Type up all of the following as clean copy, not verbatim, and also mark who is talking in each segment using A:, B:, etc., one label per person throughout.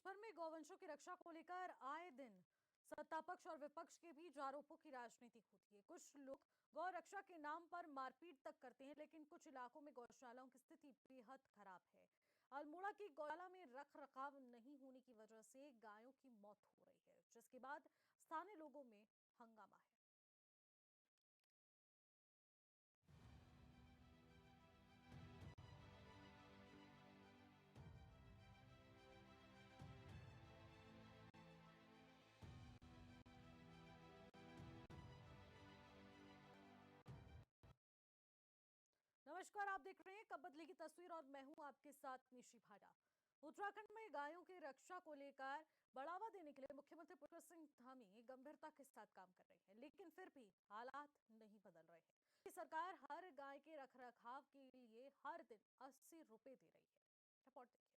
A: भर में गौवंशों की रक्षा को लेकर आए दिन सत्तापक्ष और विपक्ष के बीच आरोपों की राजनीति होती है। कुछ लोग गौ रक्षा के नाम पर मारपीट तक करते हैं, लेकिन कुछ इलाकों में गौशालाओं की स्थिति बेहद खराब है। अल्मोड़ा की गौशाला में रख रखाव नहीं होने की वजह से गायों की मौत हो रही है, जिसके बाद स्थानीय लोगों में हंगामा है। नमस्कार, आप देख रहे हैं कब बदलेगी तस्वीर और मैं हूं आपके साथ निशी भाटा। उत्तराखंड में गायों की रक्षा को लेकर बढ़ावा देने के लिए मुख्यमंत्री पुष्कर सिंह धामी गंभीरता के साथ काम कर रहे हैं, लेकिन फिर भी हालात नहीं बदल रहे हैं। सरकार हर गाय के रखरखाव के लिए हर दिन 80 रुपए दे रही है। रिपोर्ट देखिए।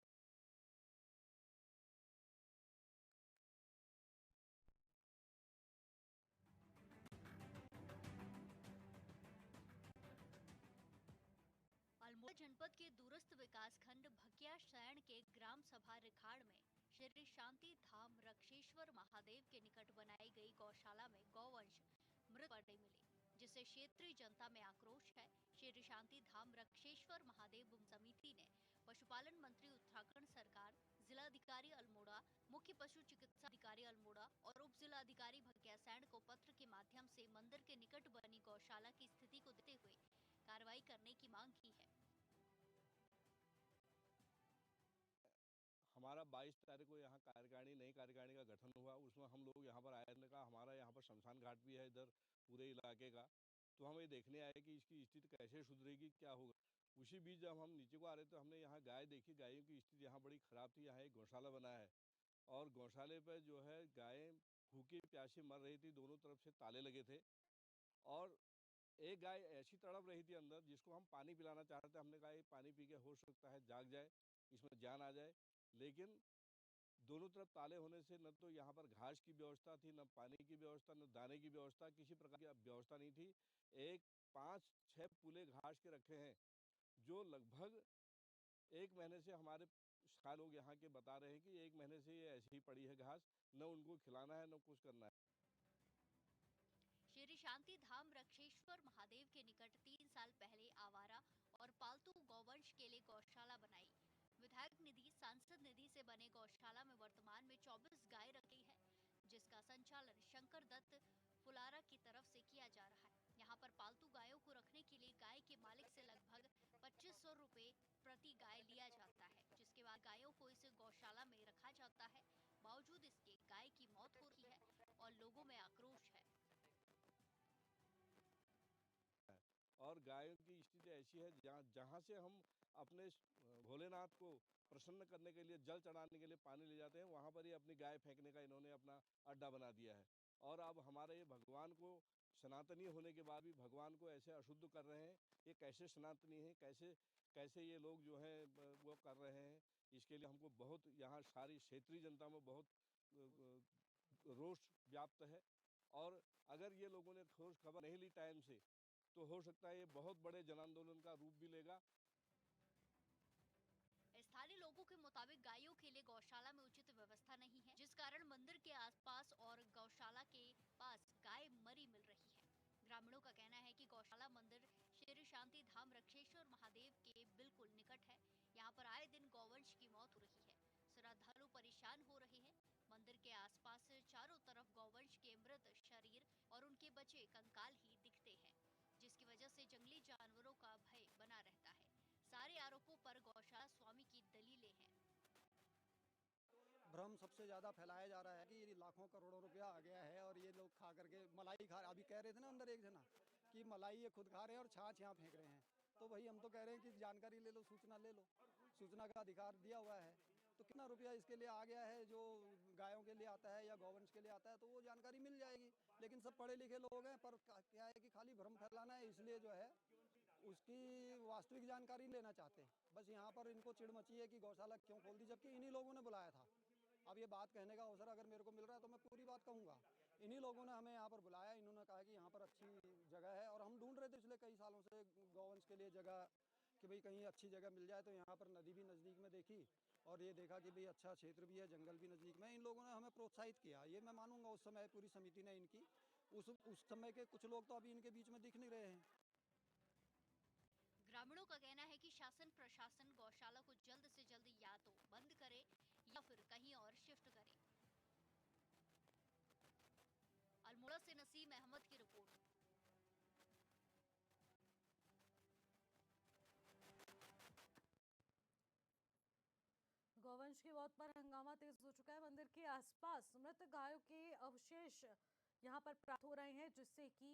B: अल्मोड़ा जनपद के दूरस्थ विकास खंड भकिया शरण के ग्राम सभा रिखाड़ में श्री शांति धाम रक्षेश्वर महादेव के निकट बनाई गई गौशाला में गौवंश मृत पड़े मिले, जिससे क्षेत्रीय जनता में आक्रोश है। श्री शांति धाम रक्षेश्वर महादेव समिति ने पशुपालन मंत्री उत्तराखंड सरकार, जिलाधिकारी अल्मोड़ा, मुख्य पशु चिकित्सा अधिकारी अल्मोड़ा और उप जिला अधिकारी भकियासैंण को पत्र के माध्यम से मंदिर के निकट बनी गौशाला की स्थिति को देखते हुए कार्रवाई करने की मांग की है।
C: हमारा 22 तारीख को यहाँ कार्यकारिणी नई कार्यकारिणी का गठन हुआ। उसमें हम लोग यहाँ पर आए थे, कहा हमारा यहाँ पर शमशान घाट भी है इधर पूरे इलाके का, तो हम ये देखने आए कि इसकी स्थिति कैसे सुधरेगी, क्या होगा। उसी बीच जब हम नीचे को आ रहे थे, हमने यहाँ गाय देखी। गायों की स्थिति यहाँ बड़ी ख़राब थी। यहाँ एक गौशाला बना है और गौशाले पर जो है गायें भूखी प्यासी मर रही थी, दोनों तरफ से ताले लगे थे और एक गाय ऐसी तड़प रही थी अंदर, जिसको हम पानी पिलाना चाहते थे। हमने कहा ये पानी पी के हो सकता है जाग जाए, इसमें जान आ जाए, लेकिन दोनों तरफ ताले होने से न तो यहाँ पर घास की व्यवस्था थी, न पानी की व्यवस्था, न दाने की व्यवस्था, किसी प्रकार की व्यवस्था नहीं थी। एक 5-6 पुले घास के रखे हैं, जो लगभग 1 महीने से हमारे सारे लोग यहाँ के बता रहे हैं कि 1 महीने से ये ऐसी ही पड़ी है घास, न उनको खिलाना है न कुछ करना है।
B: श्री शांति धाम रक्षेश्वर महादेव के निकट 3 साल पहले आवारा और पालतू गौवंश के लिए गौशाला बनाई। विधायक निधि, सांसद निधि से बने गौशाला में वर्तमान में 24 गाय रखी है, जिसका संचालन शंकर दत्त फुलारा की तरफ से किया जा रहा है। यहाँ पर पालतू गायों को रखने के लिए गाय के मालिक से लगभग 2500 रुपए प्रति गाय लिया जाता है, जिसके बाद गायों को इस गौशाला में रखा जाता है। बावजूद इसके गाय की मौत हो रही है और लोगों में आक्रोश है।
C: और गायों की स्थिति ऐसी है जहाँ से हम अपने भोलेनाथ को प्रसन्न करने के लिए, जल चढ़ाने के लिए पानी ले जाते हैं, वहाँ पर ही अपनी गाय फेंकने का इन्होंने अपना अड्डा बना दिया है। और अब हमारे ये भगवान को सनातनी होने के बाद भी भगवान को ऐसे अशुद्ध कर रहे हैं। ये कैसे सनातनी है, कैसे कैसे ये लोग जो हैं वो कर रहे हैं। इसके लिए हमको बहुत यहाँ सारी क्षेत्रीय जनता में बहुत रोष व्याप्त है। और अगर ये लोगों ने ठोस खबर नहीं ली टाइम से, तो हो सकता है ये बहुत बड़े जन आंदोलन का रूप भी लेगा।
B: स्थानीय लोगों के मुताबिक गायों के लिए गौशाला में उचित व्यवस्था नहीं है, जिस कारण मंदिर के आसपास और गौशाला के पास गाय मरी मिल रही है। ग्रामीणों का कहना है कि गौशाला मंदिर श्री शांति धाम रक्षेश्वर महादेव के बिल्कुल निकट है। यहाँ पर आए दिन गौवंश की मौत हो रही है। श्रद्धालु परेशान हो रहे हैं। मंदिर के आसपास चारों तरफ गौवंश के मृत शरीर और उनके बचे कंकाल ही दिखते हैं, जिसकी वजह से जंगली जानवरों का भय बना रहता है। सारे आरोपों पर गौशाला स्वामी की दलीलें हैं।
D: भ्रम सबसे ज़्यादा फैलाया जा रहा है कि ये लाखों करोड़ों रुपया आ गया है और ये लोग खा करके मलाई खा, अभी कह रहे थे ना अंदर एक जना कि मलाई ये खुद खा रहे हैं और छाछ यहाँ फेंक रहे हैं। तो वही हम तो कह रहे हैं कि जानकारी ले लो, सूचना ले लो, सूचना का अधिकार दिया हुआ है। तो कितना रुपया इसके लिए आ गया है, जो गायों के लिए आता है या गौवंश के लिए आता है, तो वो जानकारी मिल जाएगी। लेकिन सब पढ़े लिखे लोग हैं, पर क्या है कि खाली भ्रम फैलाना है, इसलिए जो है उसकी वास्तविक जानकारी लेना चाहते हैं। बस यहाँ पर इनको चिढ़ मची है कि गौशाला क्यों खोल दी, जबकि इन्हीं लोगों ने बुलाया था। अब ये बात कहने का अवसर अगर मेरे को मिल रहा है तो मैं पूरी बात कहूँगा। इन्हीं लोगों ने हमें यहाँ पर बुलाया, इन्होंने कहा कि यहाँ पर अच्छी जगह है और हम ढूंढ रहे थे पिछले कई सालों से गौवंश के लिए जगह कि भाई कहीं अच्छी जगह मिल जाए। तो यहाँ पर नदी भी नज़दीक में देखी और ये देखा कि भाई अच्छा क्षेत्र भी है, जंगल भी नज़दीक में। इन लोगों ने हमें प्रोत्साहित किया, ये मैं मानूंगा उस समय पूरी समिति ने इनकी। उस समय के कुछ लोग तो अभी इनके बीच में दिख नहीं रहे हैं।
B: ग्रामीणों का कहना है कि शासन प्रशासन गौशाला को जल्द से जल्द या तो बंद करे या फिर कहीं और शिफ्ट करे। अल्मोड़ा से नसीम अहमद की रिपोर्ट।
A: गौवंश के मौत पर हंगामा तेज हो चुका है। मंदिर के आसपास मृत गायों के अवशेष यहां पर प्राप्त हो रहे हैं, जिससे कि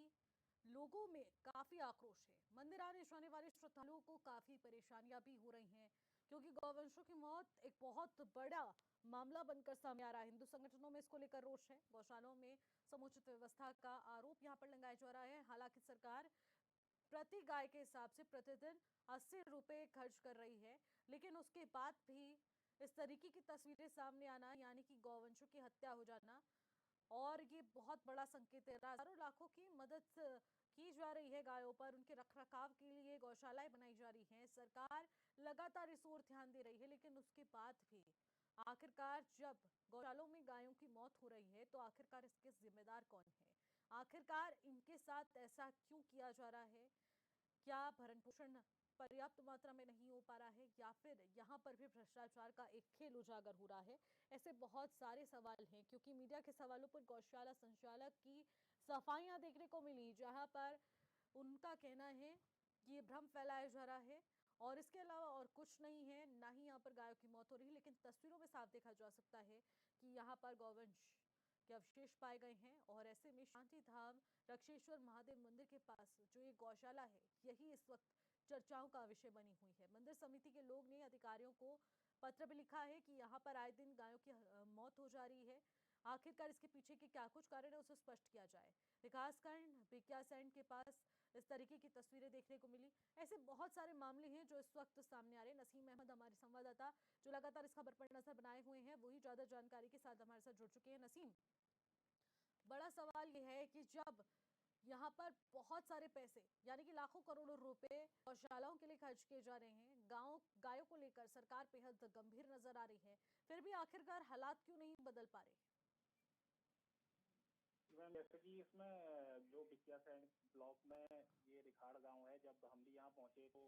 A: लोगों में काफी आक्रोश है। मंदिर आने जाने वाले श्रद्धालुओं को काफी परेशानियां भी हो रही हैं, क्योंकि गौवंशों की मौत एक बहुत बड़ा मामला बनकर सामने आ रहा है। हिंदू संगठनों में इसको लेकर रोष है। गौशालाओं में समुचित व्यवस्था का आरोप यहां पर लगाया जा रहा है। हालांकि सरकार प्रति गाय के हिसाब से प्रतिदिन 80 रुपए खर्च कर रही है, लेकिन उसके बाद भी इस तरीके की तस्वीरें सामने आना, यानी कि गौवंशों की हत्या हो जाना, और ये बहुत बड़ा संकेत है। हजारों लाखों की मदद की जा रही है गायों पर, उनके रखरखाव के लिए गौशालाएं बनाई जा रही हैं। सरकार लगातार इस ओर ध्यान दे रही है, लेकिन उसके बाद भी आखिरकार जब गौशालों में गायों की मौत हो रही है, तो आखिरकार इसके जिम्मेदार कौन है? आखिरकार इनके साथ ऐसा क्यों किया जा रहा है? क्या भरण पोषण पर्याप्त मात्रा में नहीं हो पा रहा है, या फिर यहाँ पर भी भ्रष्टाचार का एक खेल उजागर हो रहा है? ऐसे बहुत सारे सवाल हैं, क्योंकि मीडिया के सवालों पर गौशाला संचालक की सफाइयां देखने को मिली, जहां पर उनका कहना है कि ये भ्रम फैलाया जा रहा है और इसके अलावा और कुछ नहीं है। ना ही यहाँ पर गायों की मौत हो रही है, लेकिन तस्वीरों में साफ देखा जा सकता है कि यहाँ पर गौवंश के अवशेष पाए गए हैं। और ऐसे में शांति धाम रक्षेश्वर महादेव मंदिर के पास जो ये गौशाला है, यही इस वक्त चर्चाओं का विषय बनी हुई है। मंदिर समिति के लोग ने अधिकारियों को पत्र भी लिखा है कि यहाँ पर आए दिन गायों की मौत हो जा रही है। आखिरकार इसके पीछे के क्या कुछ कारण है, उसे स्पष्ट किया जाए। विकासखंड भिकियासैंड के पास इस तरीके की तस्वीरें देखने को मिली। ऐसे बहुत सारे मामले हैं जो इस वक्त सामने आ रहे हैं। नसीम अहमद हमारे संवाददाता, जो लगातार इस खबर पर नजर बनाए हुए हैं, वही ज्यादा जानकारी के साथ हमारे साथ जुड़ चुके हैं। नसीम, बड़ा सवाल यह है कि जब यहाँ पर बहुत सारे पैसे, यानी कि लाखों करोड़ों रुपए गौशालाओं के लिए खर्च किए जा रहे हैं, गायों को लेकर सरकार बेहद गंभीर नजर आ रही है, फिर भी आखिरकार हालात क्यों नहीं बदल पा रहे?
E: मैम, जैसे कि इसमें जो भिकियासैंड ब्लॉक में ये रिखाड़ गांव है, जब हम भी यहाँ पहुंचे तो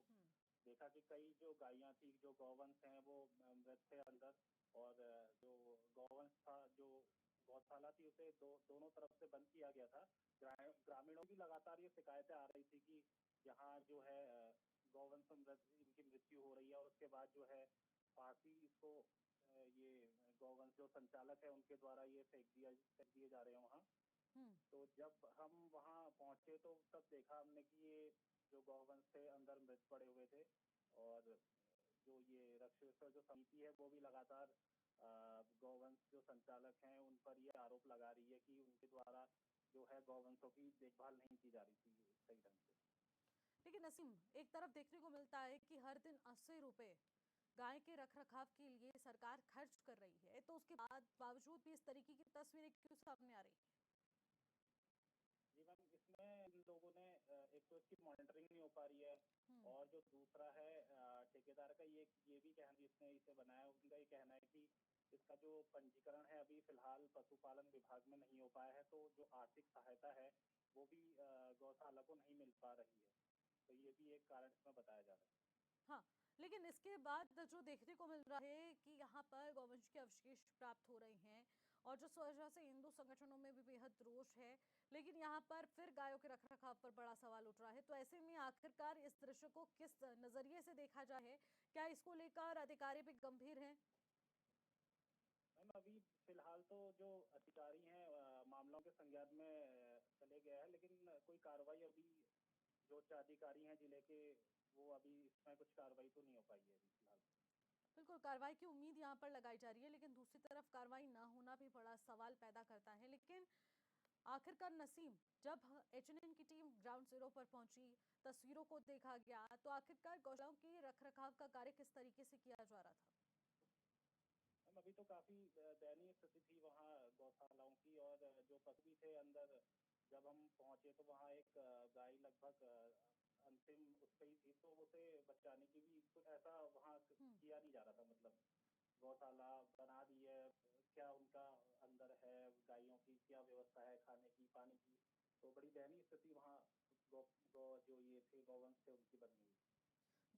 E: देखा कि कई जो गायें थी, जो गौवंश हैं, वो मृत थे अंदर। और जो गौवंश था, जो गौशाला थी, उसे दोनों तरफ से बंद किया गया था। ग्रामीणों की लगातार ये शिकायतें आ रही थी कि यहाँ जो है गौवंश इनकी मृत्यु हो रही है, और उसके बाद जो है फांसी इसको ये गौवंश जो संचालक है उनके द्वारा ये फेंक दिए जा रहे हैं वहाँ। तो जब हम वहाँ पहुंचे तो तब देखा हमने कि ये जो गौवंश थे अंदर मृत पड़े हुए थे। और जो ये रक्षेश्वर जो समिति है वो भी लगातार गौवंश जो संचालक हैं उन पर ये आरोप लगा रही है कि उनके द्वारा जो है गौवंशों की देखभाल नहीं की जा रही थी सही ढंग से।
A: लेकिन नसीम, एक तरफ देखने को मिलता है कि हर दिन 80 रुपए गाय के रखरखाव के लिए सरकार खर्च कर रही है, तो उसके बावजूद भी इस तरीके की तस्वीरें क्यों सामने आ रही है?
E: जी मैम, इसमें इन लोगों ने एक तो इसकी मॉनिटरिंग नहीं हो पा रही है, और जो दूसरा है ठेकेदार का ये भी कहना, जिसने इसे बनाया उनका ये कहना है कि इसका जो पंजीकरण है अभी फिलहाल पशुपालन विभाग में नहीं हो पाया है, तो जो आर्थिक सहायता है वो भी गौशाला को नहीं मिल पा रही है। तो ये भी एक कारण इसमें बताया जा रहा है।
A: हाँ, लेकिन इसके बाद जो देखने को मिल रहा है कि यहाँ पर गौवंश के अवशेष प्राप्त हो रहे हैं, और जिस वजह से हिंदू संगठनों में भी बेहद रोष है, लेकिन यहाँ पर फिर गायों के रखरखाव पर बड़ा सवाल उठ रहा है। तो ऐसे में आखिरकार इस दृश्य को किस नजरिए से देखा जाए? क्या इसको लेकर अधिकारी भी गंभीर हैं?
E: मैम, अभी फिलहाल तो जो अधिकारी हैं मामलों के संज्ञान में चले गए हैं, लेकिन कोई कार्रवाई अभी जो उच्च अधिकारी हैं जिले के, वो अभी इसमें कुछ कार्रवाई तो नहीं हो पाई है अभी फिलहाल।
A: बिल्कुल, कार्रवाई की उम्मीद यहाँ पर लगाई जा रही है, लेकिन दूसरी तरफ कार्रवाई ना होना भी बड़ा सवाल पैदा करता है। लेकिन आखिरकार नसीम, जब एचएनएन की टीम ग्राउंड जीरो पर पहुंची, तस्वीरों को देखा गया, तो आखिरकार गौशालाओं के रखरखाव का कार्य किस तरीके से किया जा रहा था?
E: मैम, अभी तो काफी दयनीय स्थिति थी वहाँ गौशालाओं की, और जो पशु भी थे अंदर, जब हम पहुंचे तो वहाँ एक गाय लगभग अंतिम उस पे ही थी, तो उसे बचाने की भी जा रहा था, मतलब गौशाला बना दी है, क्या उनका अंदर है, गायों की क्या व्यवस्था है, खाने की, पानी की, तो बड़ी दयनीय स्थिति वहाँ गौ गौ जो ये थे गौवंश थे उनकी बनी हुई।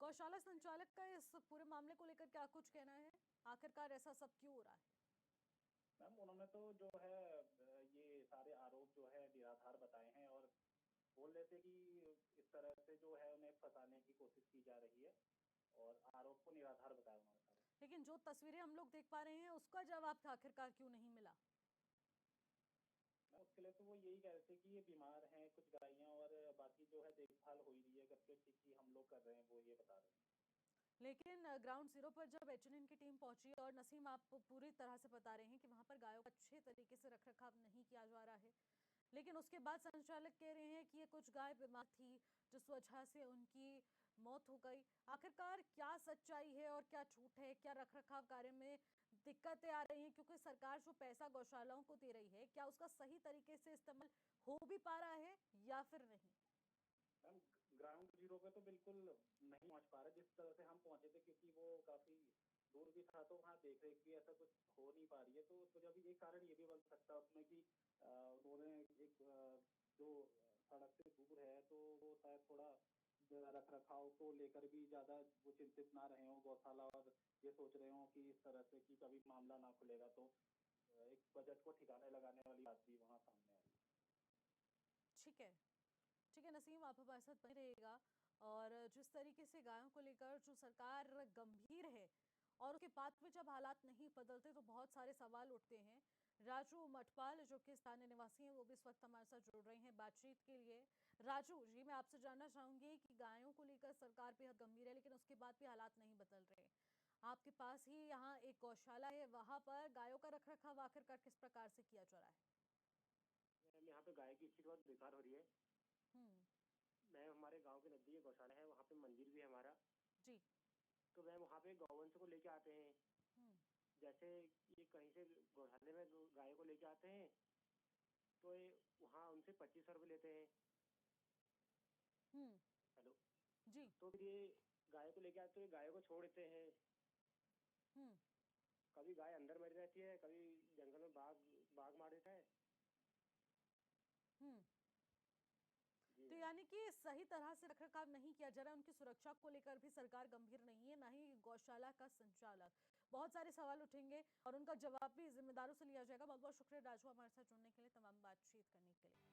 A: गौशाला संचालक का इस पूरे मामले को लेकर क्या कुछ कहना है? आखिरकार ऐसा सब क्यों हो रहा है?
E: मैम उन्होंने तो जो है ये सारे आरोप जो है निराधार बताए हैं और बोल रहे थे कि इस तरह से जो है उन्हें फंसाने की कोशिश की जा रही है और आरोप को निराधार बताया उन्होंने सारे।
A: लेकिन जो तस्वीरें हम लोग देख पा रहे हैं उसका जवाब आखिरकार क्यों नहीं मिला?
E: मैं उसके लिए तो वो यही कह रहे थे कि ये बीमार हैं कुछ गायें और बाकी जो है देखभाल हो ही रही है करके, ठीक ही हम लोग कर रहे हैं, वो ये बता रहे हैं।
A: लेकिन ग्राउंड जीरो पर जब एचएनएन की टीम पहुंची, और नसीम आप पूरी तरह से बता रहे हैं कि वहां पर गायों का अच्छे तरीके से रखरखाव नहीं किया जा रहा है, लेकिन उसके बाद संचालक कह रहे हैं कि ये कुछ गाय बीमार थी जिस वजह से उनकी मौत हो गई। आखिरकार क्या सच्चाई है और क्या झूठ है? क्या रखरखाव कार्य में दिक्कतें आ रही हैं क्योंकि सरकार जो पैसा गौशालाओं को दे रही है, क्या उसका सही तरीके से इस्तेमाल हो भी पा रहा है या फिर नहीं?
E: मैम ग्राउंड जीरो पे तो बिल्कुल नहीं पहुंच पा रहे जिस तरह से हम पहुंचे थे, क्योंकि वो काफी दूर भी था, तो वहाँ देख रेख भी ऐसा कुछ हो नहीं पा रही है, तो उस वजह भी एक कारण ये भी बन सकता है उसमें कि उन्होंने एक जो सड़क से दूर है तो वो शायद थोड़ा रख रखाव को लेकर भी ज्यादा वो चिंतित ना रहे हों गौशाला, और ये सोच रहे हो कि इस तरह से कि कभी मामला ना खुलेगा, तो एक बजट को ठिकाने लगाने वाली बात भी वहाँ सामने आई।
A: ठीक है, ठीक है नसीम, आप हमारे साथ बने रहिएगा। और जिस तरीके से गायों को लेकर जो सरकार गंभीर है और उसके बाद में जब हालात नहीं बदलते तो बहुत सारे सवाल उठते हैं। राजू मठपाल जो कि स्थानीय निवासी हैं वो भी इस वक्त हमारे साथ जुड़ रहे हैं बातचीत के लिए। राजू जी, मैं आपसे जानना चाहूंगी कि गायों को लेकर सरकार बेहद गंभीर है लेकिन उसके बाद भी हालात नहीं बदल रहे। आपके पास ही यहाँ एक गौशाला है, वहां पर गायों का रखरखाव आखिरकार किस प्रकार से किया जा रहा है?
F: यहाँ पे गाय की स्थिति बहुत बेकार हो रही है।
A: हम्म।
F: मैम हमारे गांव के नजदीक गौशाला है, वहाँ पे मंदिर भी है हमारा।
A: जी।
F: तो मैम वहाँ पे गौवंश को लेके आते हैं।
A: हम्म।
F: जैसे ये कहीं से गौशाले में गाय को लेके आते हैं तो ये वहाँ उनसे 2500 रुपये लेते हैं।
A: हम्म।
F: हेलो।
A: जी।
F: तो फिर ये गाय को लेके आते तो ये गाय को छोड़ देते हैं।
A: हम्म।
F: कभी गाय अंदर मर रहती है, कभी जंगल में बाघ बाघ मार देता है।
A: हम्म।
F: जी
A: तो
F: मैम।
A: यानी कि सही तरह से रखरखाव नहीं किया जा रहा है, उनकी सुरक्षा को लेकर भी सरकार गंभीर नहीं है, ना ही गौशाला का संचालक। बहुत सारे सवाल उठेंगे और उनका जवाब भी जिम्मेदारों से लिया जाएगा। बहुत बहुत शुक्रिया राजू हमारे साथ जुड़ने के लिए, तमाम बातचीत करने के लिए।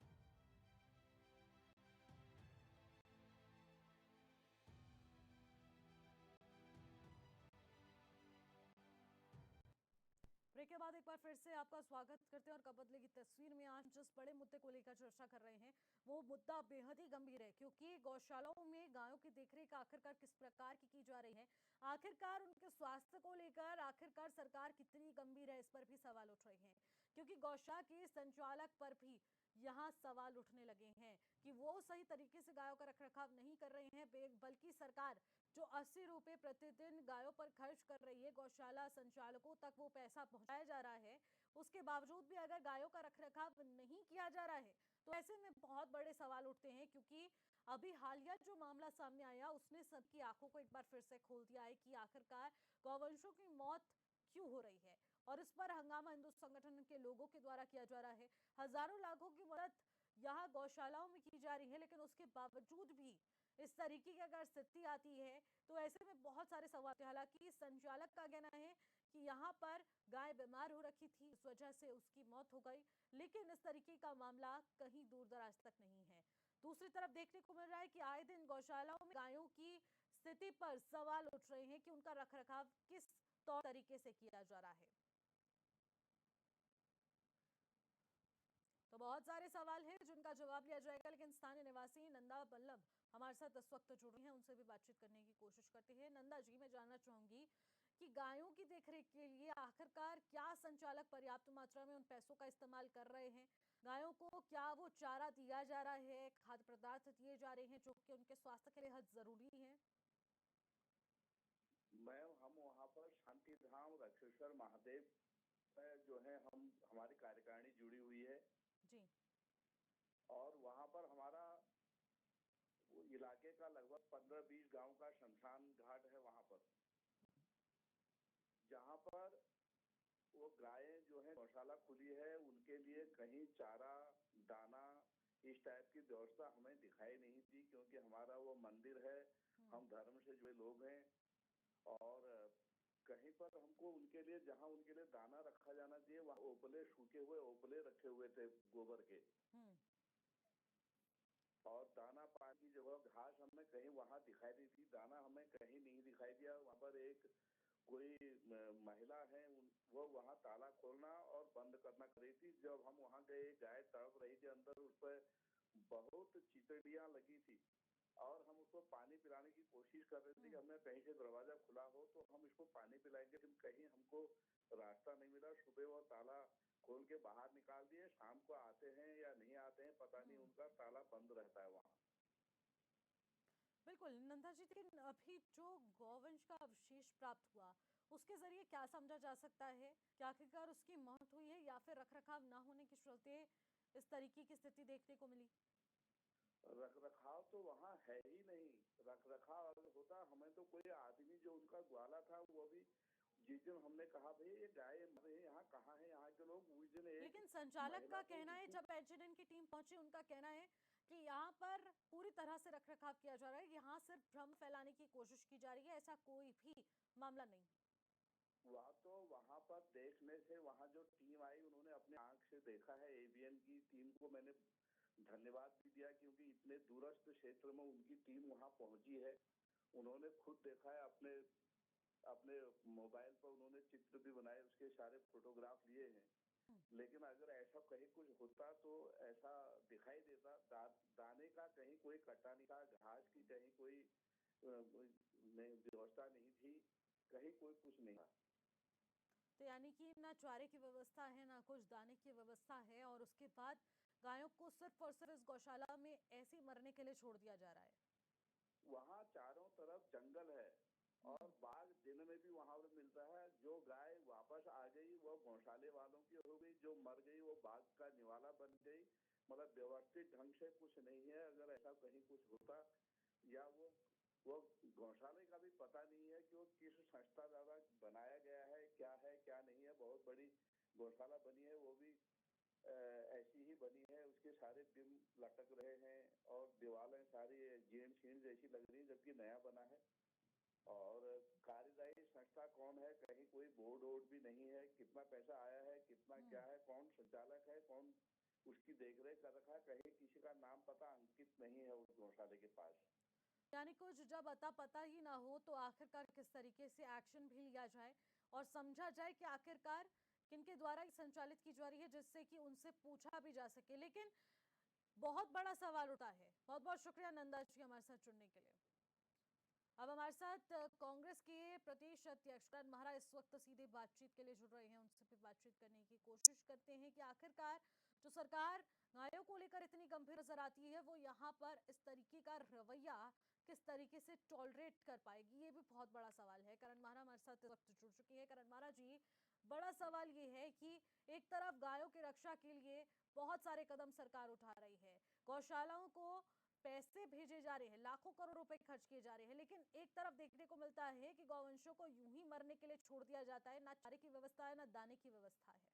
A: ब्रेक के बाद एक बार फिर से आपका स्वागत करते हैं और कब बदलेगी तस्वीर में आज जिस बड़े मुद्दे को लेकर चर्चा कर रहे हैं वो मुद्दा बेहद ही गंभीर है, क्योंकि गौशालाओं में गायों की देखरेख आखिरकार किस प्रकार की जा रही है, आखिरकार उनके स्वास्थ्य को लेकर आखिरकार सरकार कितनी गंभीर है, इस पर भी सवाल उठ रहे हैं। क्योंकि गौशाला के संचालक पर भी यहाँ सवाल उठने लगे हैं कि वो सही तरीके से गायों का रखरखाव नहीं कर रहे हैं, बल्कि सरकार जो 80 रुपए प्रतिदिन गायों पर खर्च कर रही है, गौशाला संचालकों तक वो पैसा पहुंचाया जा रहा है, उसके बावजूद भी अगर गायों का रखरखाव नहीं किया जा रहा है तो ऐसे में बहुत बड़े सवाल उठते हैं। क्योंकि अभी हालिया जो मामला सामने आया उसने सबकी आंखों को एक बार फिर से खोल दिया है कि आखिरकार गौवंशों की मौत क्यों हो रही है, और इस पर हंगामा हिंदू संगठन के लोगों के द्वारा किया जा रहा है। हजारों लाखों की मदद यहाँ गौशालाओं में की जा रही है, लेकिन उसके बावजूद भी इस तरीके की अगर स्थिति आती है तो ऐसे में बहुत सारे सवाल। हालांकि संचालक का कहना है कि यहाँ पर गाय बीमार हो रखी थी, इस वजह से उसकी मौत हो गई, लेकिन इस तरीके का मामला कहीं दूर दराज तक नहीं है। दूसरी तरफ देखने को मिल रहा है कि आए दिन गौशालाओं में गायों की स्थिति पर सवाल उठ रहे हैं कि उनका रखरखाव किस तौर तरीके से किया जा रहा है। तो बहुत सारे सवाल हैं जिनका जवाब लिया जाएगा, लेकिन स्थानीय निवासी नंदा बल्लभ हमारे साथ इस वक्त जुड़ रही हैं, उनसे भी बातचीत करने की कोशिश करते हैं। नंदा जी, मैं जानना चाहूंगी कि गायों की देखरेख के लिए आखिरकार क्या संचालक पर्याप्त मात्रा में उन पैसों का इस्तेमाल कर रहे हैं? गायों को क्या वो चारा दिया जा रहा है, खाद्य पदार्थ दिए जा रहे हैं जो कि उनके स्वास्थ्य के लिए हद जरूरी है?
G: मैम हम वहाँ पर शांति धाम रक्षेश्वर महादेव में जो है हम हमारी कार्यकारिणी जुड़ी हुई है
A: जी।
G: और वहाँ पर हमारा वो इलाके का लगभग 15-20 गांव का शमशान घाट है वहाँ पर। जहाँ पर वो गायें जो है गौशाला खुली है, उनके लिए कहीं चारा दाना इस टाइप की व्यवस्था हमें दिखाई नहीं दी, क्योंकि हमारा वो मंदिर है, हम धर्म से जुड़े लोग हैं। और कहीं पर हमको उनके लिए, जहाँ उनके लिए दाना रखा जाना चाहिए, वहाँ ओपले, सूखे हुए ओपले रखे हुए थे गोबर के। और दाना पानी की जगह घास हमें कहीं वहाँ दिखाई दी थी, दाना हमें कहीं नहीं दिखाई दिया। वहाँ पर एक कोई महिला है, वो वहाँ ताला खोलना और बंद करना कर रही थी। जब हम वहाँ गए, गाय तड़प रही थी अंदर, उस पर बहुत चितड़ियाँ लगी थी और हम उसको पानी पिलाने की कोशिश कर रहे थे कि हमें कहीं से दरवाजा खुला हो तो हम इसको पानी पिलाएंगे, लेकिन कहीं हमको रास्ता नहीं मिला। सुबह वो ताला खोल के बाहर निकाल दिए, शाम को आते हैं या नहीं आते हैं पता नहीं, उनका ताला बंद रहता है वहाँ।
A: बिल्कुल नंदा जी, लेकिन अभी जो गौवंश का अवशेष प्राप्त हुआ उसके जरिए क्या समझा जा सकता है कि आखिरकार उसकी मौत हुई है या फिर रखरखाव न होने के चलते इस तरीके की स्थिति देखने को मिली?
G: रख रखाव तो वहाँ है ही नहीं। रख रखाव अगर होता, हमें तो कोई आदमी जो उनका ग्वाला था, वो भी जिस दिन हमने कहा भाई ये गाय मरे यहाँ कहाँ है, यहाँ के लोग, उस दिन एक
A: लेकिन संचालक का
G: महिला को
A: कहना है, जब एचएनएन की टीम पहुंची उनका कहना है कि यहाँ पर पूरी तरह से रखरखाव किया जा रहा है, यहाँ सिर्फ भ्रम फैलाने की कोशिश की जा रही है, ऐसा कोई भी मामला नहीं है।
G: वहाँ तो वहाँ पर देखने से, वहाँ जो टीम आई उन्होंने अपने आंख से देखा है। एबीएन की टीम को मैंने धन्यवाद भी दिया, क्योंकि इतने दूरस्थ क्षेत्र में उनकी टीम वहाँ पहुंची है। उन्होंने खुद देखा है, अपने अपने मोबाइल पर उन्होंने चित्र भी बनाए, उसके सारे फोटोग्राफ लिए हैं। लेकिन अगर ऐसा कहीं कुछ होता तो ऐसा दिखाई देता। दाने का कहीं कोई कट्टा नहीं था, घास की कहीं कोई व्यवस्था नहीं थी, कहीं कोई कुछ नहीं था।
A: तो यानी कि ना चारे की व्यवस्था है, ना कुछ दाने की व्यवस्था है, और उसके बाद गायों को सिर्फ और सिर्फ इस गौशाला में ऐसे ही मरने के लिए छोड़ दिया जा रहा है।
G: वहाँ चारों तरफ जंगल है और बाघ दिन में भी वहाँ पे मिलता है। जो गाय वापस आ गई वो गौशाले वालों की हो गई, जो मर गई वो बाघ का निवाला बन गई। मतलब व्यवस्थित ढंग से कुछ नहीं है। अगर ऐसा कहीं कुछ होता, या वो गौशाले का भी पता नहीं है कि वो किस संस्था द्वारा बनाया गया है क्या नहीं है। बहुत बड़ी गौशाला बनी है, वो भी ऐसी ही बनी है, उसके सारे बिम लटक रहे हैं और दीवारें सारी जीर्ण शीर्ण जैसी लग रही है, जबकि नया बना है। और कार्यदायी संस्था कौन है, कहीं कोई बोर्ड वोर्ड भी नहीं है। कितना पैसा आया है, कितना क्या है, कौन संचालक है, कौन उसकी देखरेख कर रखा है, कहीं किसी का नाम पता अंकित नहीं है उस गौशाले के पास।
A: यानी कुछ जब अता पता ही ना हो तो आखिरकार किस तरीके से एक्शन भी लिया जाए और समझा जाए कि आखिरकार किनके द्वारा ही संचालित की जा रही है, जिससे कि उनसे पूछा भी जा सके। लेकिन बहुत बड़ा सवाल उठा है। बहुत बहुत शुक्रिया नंदा जी हमारे साथ जुड़ने के लिए। अब हमारे साथ कांग्रेस के प्रदेश अध्यक्ष करण महरा इस वक्त सीधे बातचीत के लिए जुड़ रहे हैं। उनसे भी बातचीत करने की कोशिश करते हैं कि आखिरकार जो सरकार गायों को लेकर इतनी गंभीर नजर आती है, वो यहाँ पर इस तरीके का रवैया किस तरीके से टॉलरेट कर पाएगी, ये भी बहुत बड़ा सवाल है। करण महरा हमारे साथ इस वक्त जुड़ चुकी है। करण महरा जी, बड़ा सवाल ये है कि एक तरफ गायों की रक्षा के लिए बहुत सारे कदम सरकार उठा रही है, गौशालाओं को पैसे भेजे जा रहे हैं, लाखों करोड़ रुपए खर्च किए जा रहे हैं, लेकिन एक तरफ देखने को मिलता है कि गौवंशों को यूं ही मरने के लिए छोड़ दिया जाता है। ना चारे की व्यवस्था है, ना दाने की व्यवस्था है।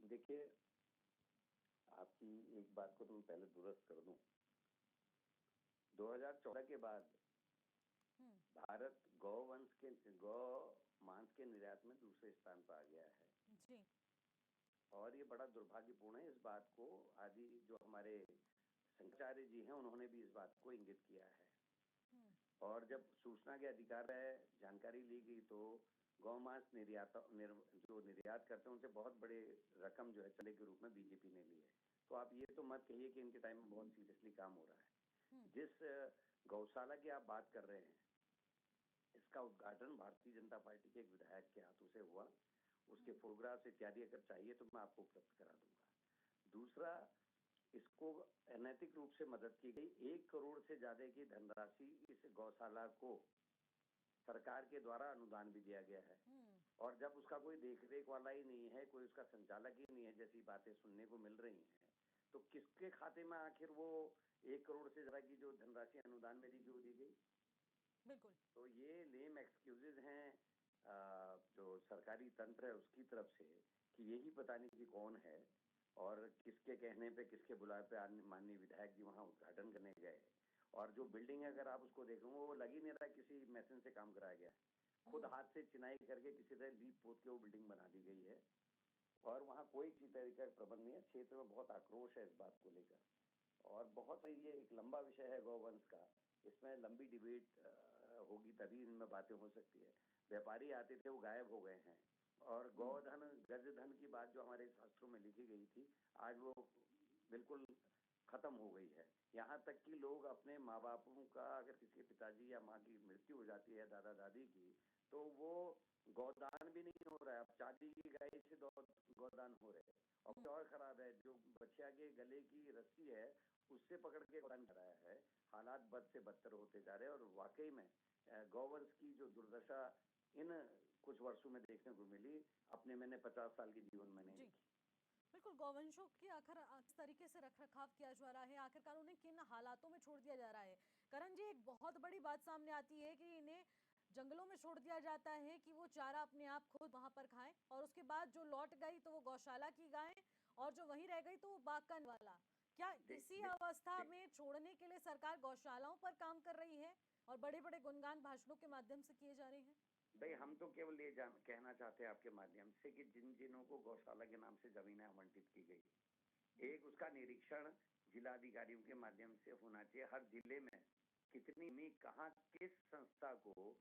H: देखिए, आपकी एक बात को तो मैं पहले दुरुस्त कर दूं। 2014 के बाद भारत गौ मांस के निर्यात में दूसरे स्थान पर आ गया है
A: जी।
H: और ये बड़ा दुर्भाग्यपूर्ण है। इस बात को आदि जो हमारे शंकराचार्य जी हैं, उन्होंने भी इस बात को इंगित किया है। और जब सूचना के अधिकार है जानकारी ली गई तो गौ मांस जो निर्यात करते हैं उनसे बहुत बड़े रकम जो है चंदे के रूप में बीजेपी ने ली है। तो आप ये तो मत कहिए कि इनके टाइम में बहुत सीरियसली काम हो रहा है। जिस गौशाला की आप बात कर रहे हैं, इसका उद्घाटन भारतीय जनता पार्टी के एक विधायक के हाथों से हुआ। उसके फोटोग्राफ इत्यादि अगर चाहिए तो मैं आपको उपलब्ध करा दूंगा। दूसरा, इसको अनैतिक रूप से मदद की गई। 1 करोड़ से ज्यादा की धनराशि इस गौशाला को सरकार के द्वारा अनुदान भी दिया गया है। और जब उसका कोई देखरेख वाला ही नहीं है, कोई उसका संचालक ही नहीं है, जैसी बातें सुनने को मिल रही हैं, तो किसके खाते में आखिर वो 1 करोड़ से ज्यादा की जो धनराशि अनुदान में दी गई?
A: बिल्कुल।
H: तो ये लेम एक्सक्यूजेज हैं जो सरकारी तंत्र है उसकी तरफ से कि यही पता नहीं कि कौन है और किसके कहने पे किसके बुलाए पे माननीय विधायक जी वहाँ उद्घाटन करने गए। और जो बिल्डिंग है अगर आप उसको देखोगे वो लग ही नहीं रहा किसी मशीन से काम कराया गया है। खुद हाथ से चिनाई करके किसी तरह लीप पोत के वो बिल्डिंग बना दी गई है और वहाँ कोई किसी तरीके का प्रबंध नहीं है। क्षेत्र में बहुत आक्रोश है इस बात को लेकर और बहुत ये एक लंबा विषय है गौवंश का। इसमें लंबी डिबेट होगी तभी इनमें बातें हो सकती है। व्यापारी आते थे वो गायब हो गए हैं और गौधन गजधन की बात जो हमारे शास्त्रों में लिखी गई थी आज वो बिल्कुल खत्म हो गई है। यहाँ तक कि लोग अपने माँ बापों का अगर किसी के पिताजी या माँ की मृत्यु हो जाती है दादा दादी की तो वो गौदान भी नहीं हो रहा है। अब चांदी की गाय से गौदान हो रहे हैं और और खराब है जो बच्चिया के गले की रस्सी है उससे पकड़ के गौदान कराया है। हालात बद से बदतर होते जा रहे हैं और वाकई में गौवंश की जो दुर्दशा इन कुछ वर्षों में देखने को मिली अपने मैंने 50 साल के जीवन में नहीं देखी।
A: बिल्कुल, गौवंशों की आखिर किस तरीके से रखरखाव किया जा रहा है, आखिरकार उन्हें किन हालातों में छोड़ दिया जा रहा है। करण जी, एक बहुत बड़ी बात सामने आती है कि इन्हें जंगलों में छोड़ दिया जाता है कि वो चारा अपने आप खुद वहां पर खाएं और उसके बाद जो लौट गई तो वो गौशाला की गाय और जो वहीं रह गई तो वो बागकान वाला। क्या इसी अवस्था में छोड़ने के लिए सरकार गौशालाओं पर काम कर रही है और बड़े बड़े गुणगान भाषणों के माध्यम से किए जा रहे हैं?
H: भाई हम तो केवल ये कहना चाहते हैं आपके माध्यम से कि जिन जिनों को गौशाला के नाम से जमीनें आवंटित की गई एक उसका निरीक्षण जिलाधिकारियों के माध्यम से होना चाहिए। हर जिले में कितनी में कहाँ किस संस्था को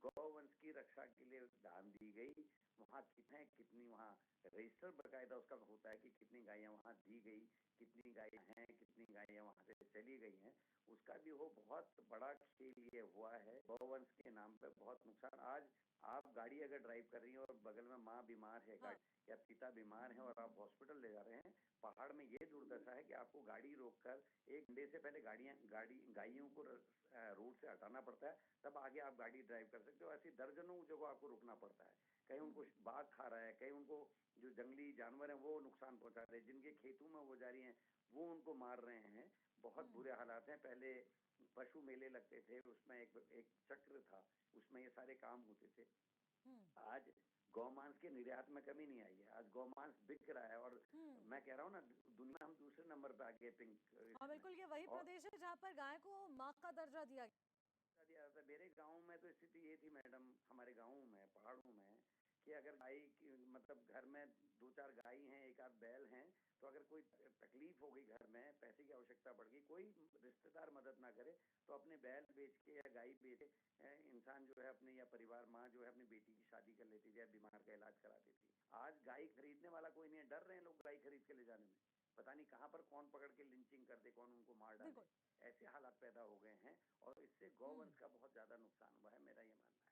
H: गौवंश की रक्षा के लिए दान दी गई वहाँ कितनी वहाँ रजिस्टर बकायदा उसका होता है कि कितनी गायें वहाँ दी गई कितनी गायें हैं कितनी गायें वहाँ से चली गई हैं उसका भी वो बहुत बड़ा खेल ये हुआ है। गौवंश के नाम पे बहुत नुकसान। आज आप गाड़ी अगर ड्राइव कर रही हैं और बगल में माँ बीमार है या पिता बीमार है और आप हॉस्पिटल ले जा रहे हैं पहाड़ में ये दुर्दशा है कि आपको गाड़ी रोककर एक घंटे से पहले गाड़ियों को रोड से हटाना पड़ता है तब आगे आप गाड़ी ड्राइव कर सकते हो। ऐसी दर्जनों जगह आपको रुकना पड़ता है। कहीं उनको बाघ खा रहा है कहीं उनको जो जंगली जानवर हैं वो नुकसान पहुंचा रहे हैं जिनके खेतों में वो जा रही हैं वो उनको मार रहे हैं। बहुत बुरे हालात हैं। पहले पशु मेले लगते थे उसमें एक चक्र था उसमें ये सारे काम होते थे। आज गौमांस के निर्यात में कमी नहीं आई है। आज गौमांस बिक रहा है और मैं कह रहा हूँ ना दुनिया हम दूसरे नंबर पे आ गए पिंक।
A: हाँ बिल्कुल, ये वही प्रदेश है जहाँ पर गाय को माँ का दर्जा दिया
H: गया था। मेरे गांव में तो स्थिति ये थी मैडम हमारे गाँव में पहाड़ों में कि अगर गाय की मतलब घर में 2-4 गाय हैं एक आध बैल हैं तो अगर कोई तकलीफ हो गई घर में पैसे की आवश्यकता पड़ गई कोई रिश्तेदार मदद ना करे तो अपने बैल बेच के या गाय बेच के इंसान जो है अपने या परिवार माँ जो है अपनी बेटी की शादी कर लेती थी या बीमार का इलाज कराती थी। आज गाय खरीदने वाला कोई नहीं है। डर रहे हैं लोग गाय खरीद के ले जाने में। पता नहीं कहाँ पर कौन पकड़ के लिंचिंग कर दे कौन उनको मार डाले। ऐसे हालात पैदा हो गए हैं और इससे गौवंश का बहुत ज्यादा नुकसान हुआ है मेरा ये मानना है।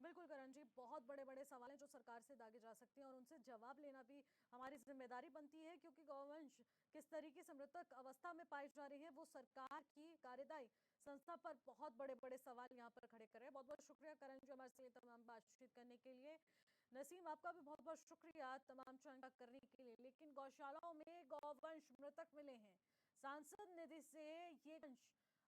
A: बिल्कुल करण जी, बहुत बड़े बड़े सवाल हैं जो सरकार से दागे जा सकते हैं और उनसे जवाब लेना भी हमारी जिम्मेदारी बनती है क्योंकि गौवंश किस तरीके से मृतक अवस्था में पाई जा रही है वो सरकार की कार्यदायी संस्था पर बहुत बड़े बड़े सवाल यहाँ पर खड़े कर रहे हैं। बहुत बहुत शुक्रिया करण जी हमारे से तमाम बातचीत करने के लिए। नसीम, आपका भी बहुत बहुत शुक्रिया तमाम चर्चा करने के लिए। लेकिन गौशालाओं में गौवंश मृतक मिले हैं, सांसद निधि से ये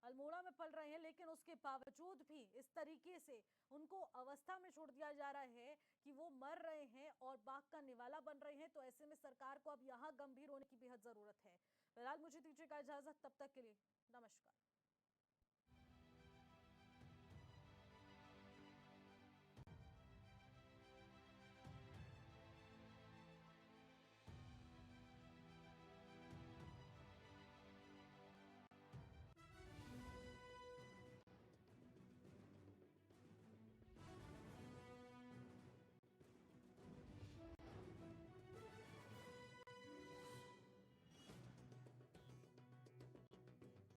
A: अल्मोड़ा में पल रहे हैं लेकिन उसके बावजूद भी इस तरीके से उनको अवस्था में छोड़ दिया जा रहा है कि वो मर रहे हैं और बाघ का निवाला बन रहे हैं। तो ऐसे में सरकार को अब यहाँ गंभीर होने की बेहद जरूरत है। फिलहाल मुझे दीजिएगा इजाजत, तब तक के लिए नमस्कार।